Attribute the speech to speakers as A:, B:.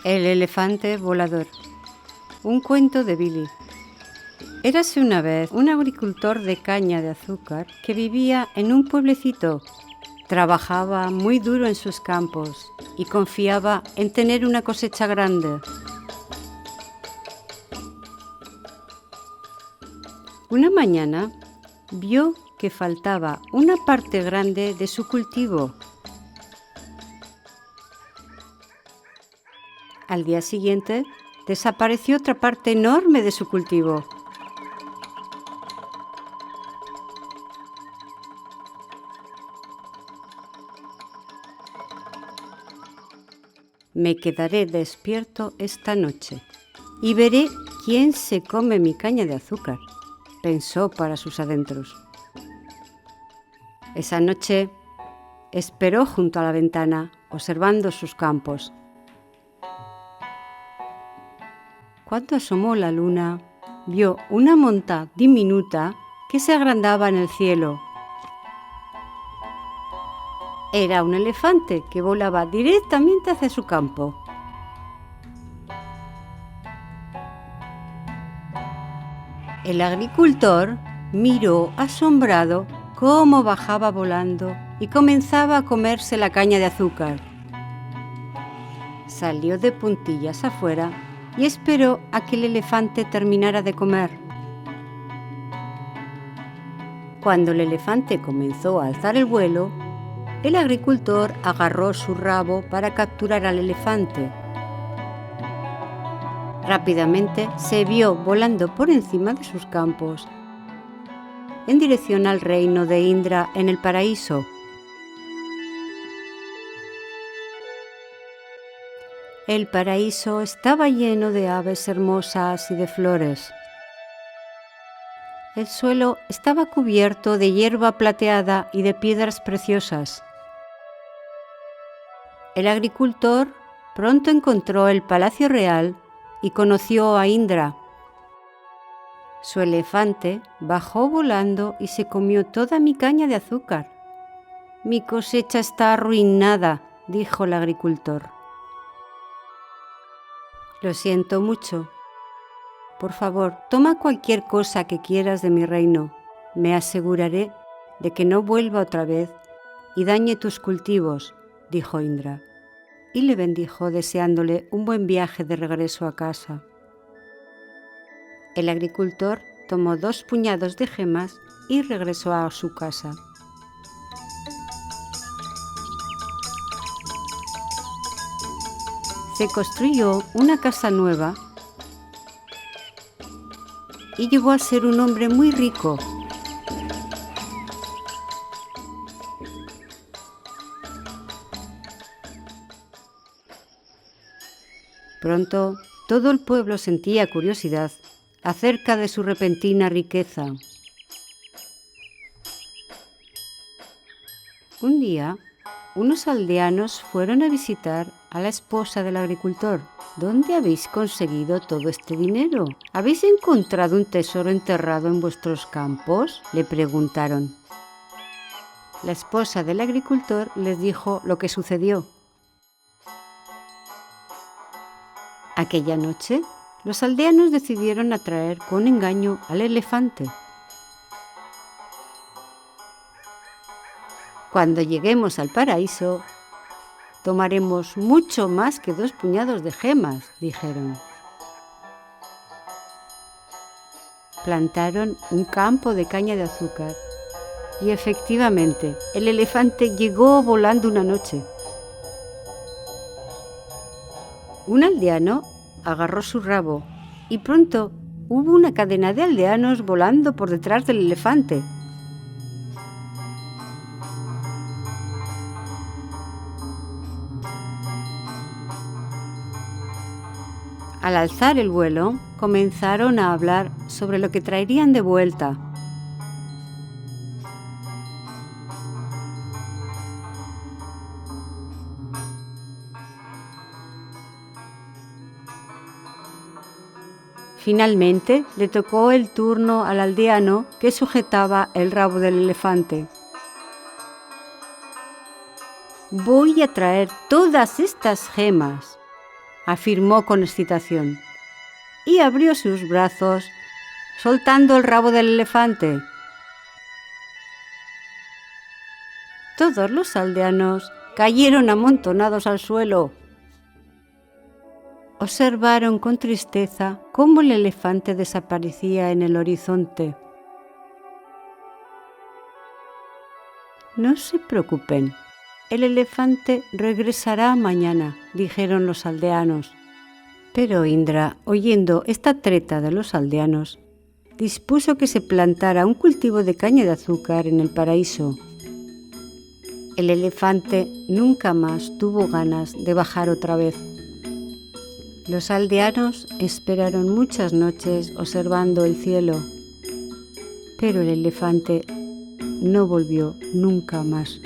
A: El elefante volador. Un cuento de Billy. Érase una vez un agricultor de caña de azúcar que vivía en un pueblecito. Trabajaba muy duro en sus campos y confiaba en tener una cosecha grande. Una mañana vio que faltaba una parte grande de su cultivo. Al día siguiente, desapareció otra parte enorme de su cultivo. Me quedaré despierto esta noche y veré quién se come mi caña de azúcar, pensó para sus adentros. Esa noche esperó junto a la ventana, observando sus campos. Cuando asomó la luna, vio una monta diminuta que se agrandaba en el cielo. Era un elefante que volaba directamente hacia su campo. El agricultor miró asombrado cómo bajaba volando y comenzaba a comerse la caña de azúcar. Salió de puntillas afuera y esperó a que el elefante terminara de comer. Cuando el elefante comenzó a alzar el vuelo, el agricultor agarró su rabo para capturar al elefante. Rápidamente se vio volando por encima de sus campos, en dirección al reino de Indra en el paraíso. El paraíso estaba lleno de aves hermosas y de flores. El suelo estaba cubierto de hierba plateada y de piedras preciosas. El agricultor pronto encontró el palacio real y conoció a Indra. Su elefante bajó volando y se comió toda mi caña de azúcar. Mi cosecha está arruinada, dijo el agricultor. Lo siento mucho. Por favor, toma cualquier cosa que quieras de mi reino. Me aseguraré de que no vuelva otra vez y dañe tus cultivos, dijo Indra, y le bendijo deseándole un buen viaje de regreso a casa. El agricultor tomó 2 puñados de gemas y regresó a su casa. Se construyó una casa nueva y llegó a ser un hombre muy rico. Pronto, todo el pueblo sentía curiosidad acerca de su repentina riqueza. Un día, unos aldeanos fueron a visitar a la esposa del agricultor. ¿Dónde habéis conseguido todo este dinero? ¿Habéis encontrado un tesoro enterrado en vuestros campos?, le preguntaron. La esposa del agricultor les dijo lo que sucedió. Aquella noche, los aldeanos decidieron atraer con engaño al elefante. Cuando lleguemos al paraíso, tomaremos mucho más que 2 puñados de gemas, dijeron. Plantaron un campo de caña de azúcar y efectivamente el elefante llegó volando una noche. Un aldeano agarró su rabo y pronto hubo una cadena de aldeanos volando por detrás del elefante. Al alzar el vuelo, comenzaron a hablar sobre lo que traerían de vuelta. Finalmente, le tocó el turno al aldeano que sujetaba el rabo del elefante. Voy a traer todas estas gemas. afirmó con excitación, y abrió sus brazos, soltando el rabo del elefante. Todos los aldeanos cayeron amontonados al suelo. Observaron con tristeza cómo el elefante desaparecía en el horizonte. No se preocupen, el elefante regresará mañana, dijeron los aldeanos. Pero Indra, oyendo esta treta de los aldeanos, dispuso que se plantara un cultivo de caña de azúcar en el paraíso. El elefante nunca más tuvo ganas de bajar otra vez. Los aldeanos esperaron muchas noches observando el cielo, pero el elefante no volvió nunca más.